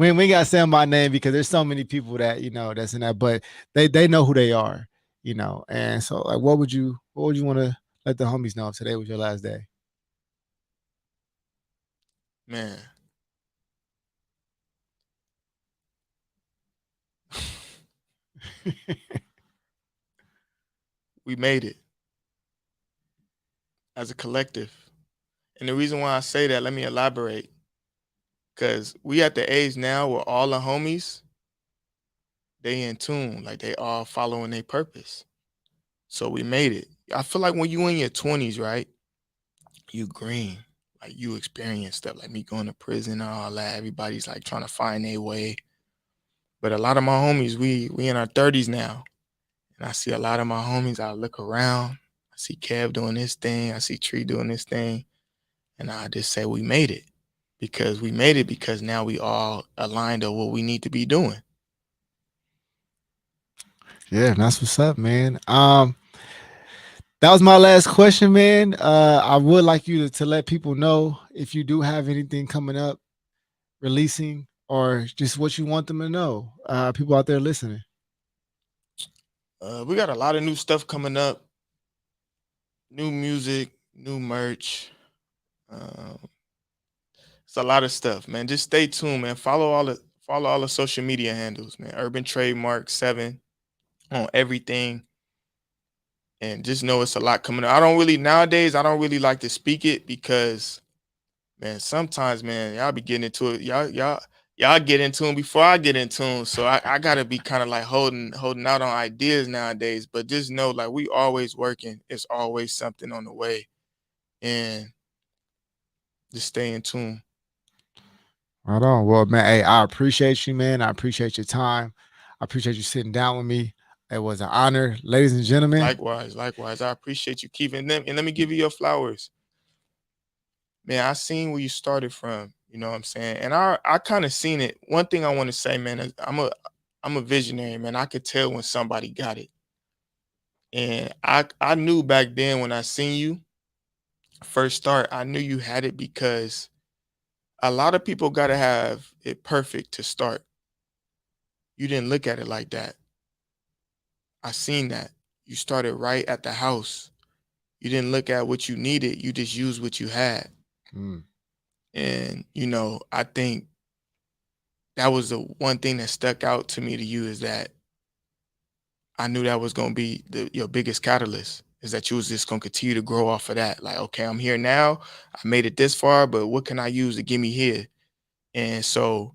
ain't gotta say my name because there's so many people that, that's in that, but they know who they are, And so like what would you want to let the homies know if today was your last day? Man, we made it as a collective. And the reason why I say that, let me elaborate. Cause we at the age now where all the homies, they in tune, like they all following their purpose. So we made it. I feel like when you in your 20s, right? You green. Like you experience stuff like me going to prison and all that. Everybody's like trying to find their way. But a lot of my homies, we in our 30s now. And I see a lot of my homies, I look around, I see Kev doing this thing, I see Tree doing this thing. And I just say we made it. Because we made it because now we all aligned on what we need to be doing. Yeah, that's what's up, man. That was my last question, man. I would like you to let people know if you do have anything coming up, releasing, or just what you want them to know. People out there listening. We got a lot of new stuff coming up, new music, new merch. Um, it's a lot of stuff, man. Just stay tuned, man. Follow all the social media handles, man. Urban Trademark 7 on everything. And just know it's a lot coming up. Nowadays, I don't really like to speak it because man, sometimes, man, y'all be getting into it. Y'all get into them before I get into them. So I gotta be kind of like holding out on ideas nowadays. But just know, like we always working. It's always something on the way, and just stay in tune. Right on. Well, man, hey, I appreciate you, man. I appreciate your time. I appreciate you sitting down with me. It was an honor, ladies and gentlemen. Likewise, likewise. I appreciate you keeping them. And let me give you your flowers, man, I seen where you started from. You know what I'm saying? And I kind of seen it. One thing I want to say, man, is I'm a visionary, man. I could tell when somebody got it. And I knew back then when I seen you first start, I knew you had it because a lot of people gotta have it perfect to start. You didn't look at it like that. I seen that. You started right at the house. You didn't look at what you needed. You just used what you had. Mm. And, I think that was the one thing that stuck out to me to you is that I knew that was gonna be your biggest catalyst. Is that you was just gonna continue to grow off of that. Like, okay, I'm here now. I made it this far, but what can I use to get me here? And so,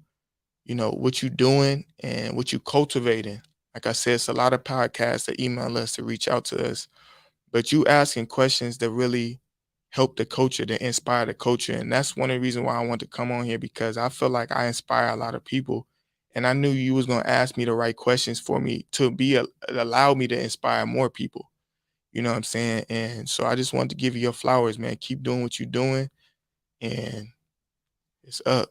what you doing and what you cultivating. Like I said, it's a lot of podcasts that email us to reach out to us, but you asking questions that really help the culture, that inspire the culture. And that's one of the reasons why I want to come on here because I feel like I inspire a lot of people. And I knew you was gonna ask me the right questions for me to allow me to inspire more people. You know what I'm saying? And so I just wanted to give you your flowers, man. Keep doing what you're doing, and it's up.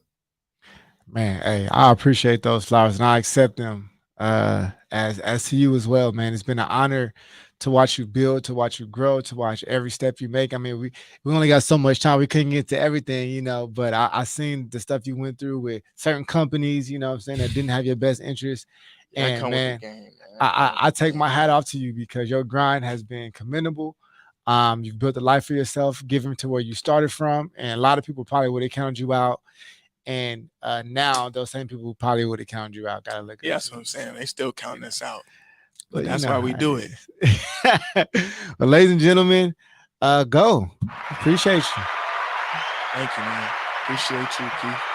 Man, hey, I appreciate those flowers and I accept them as to you as well, man. It's been an honor to watch you build, to watch you grow, to watch every step you make. I mean, we only got so much time. We couldn't get to everything, but I seen the stuff you went through with certain companies, what I'm saying, that didn't have your best interest. Yeah, that And come with the man, game, man. That come I, with I, I the take game. my hat off to you because your grind has been commendable. You've built a life for yourself, given to where you started from, and a lot of people probably would have counted you out. And now those same people who probably would have counted you out gotta look Yeah, up that's to what you. I'm saying. They still You counting know, us out, but but you that's know why we how it do it. is. Well, ladies and gentlemen, go. Appreciate you. Thank you, man. Appreciate you, Keith.